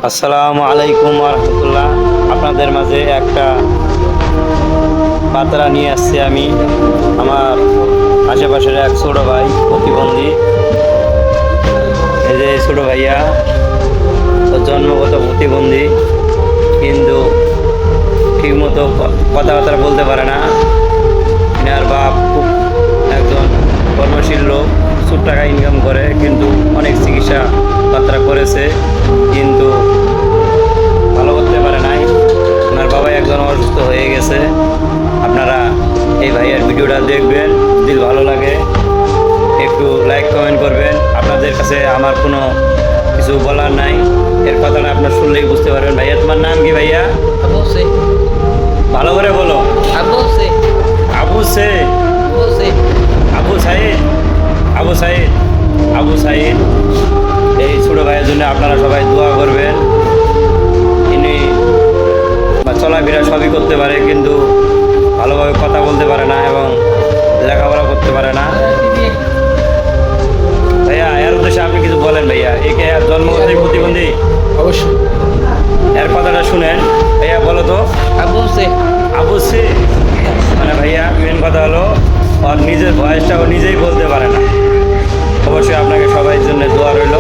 আসসালামু আলাইকুম রহমতুল্লাহ। আপনাদের মাঝে একটা বার্তা নিয়ে আসছি আমি। আমার আশেপাশের এক ছোট ভাই প্রতিবন্ধী। এই যে ছোট ভাইয়া জন্মগত প্রতিবন্ধী, কিন্তু ঠিকমতো কথাবার্তা বলতে পারে না। এনার বাপ খুব একজন কর্মশীল লোক, প্রচুর টাকা ইনকাম করে, কিন্তু অনেক চিকিৎসা বার্তা করেছে, কিন্তু ভালো করতে পারে নাই। ওনার বাবাই একজন অসুস্থ হয়ে গেছে। আপনারা এই ভাইয়ের ভিডিওটা দেখবেন, যদি ভালো লাগে একটু লাইক কমেন্ট করবেন। আপনাদের কাছে আমার কোনো কিছু বলার নাই, এর কথাটা আপনার শুনলেই বুঝতে পারবেন। ভাইয়া, তোমার নাম কি ভাইয়া? আবু সে ভালো করে বলো। আবু সে আবু সে আবু সে আবু সাইদ আবু সাইদ আবু সাইদ। এই ছোট ভাইয়ের জন্য আপনারা সবাই দোয়া করবেন। ইনি চলাফেরা সবই করতে পারে, কিন্তু ভালোভাবে কথা বলতে পারে না এবং লেখাপড়া করতে পারে না। ভাইয়া, এর উদ্দেশ্যে আপনি কিছু বলেন। ভাইয়া, একে আর জন্মগতই প্রতিবন্ধী, অবশ্যই এর কথাটা শুনেন। ভাইয়া বলো তো। আবু সে আবু সে মানে ভাইয়া, মেন কথা হলো ওর নিজের ভয়েসটা ও নিজেই বলতে পারে না। অবশ্যই আপনাকে সবাই জন্য দোয়া রইল।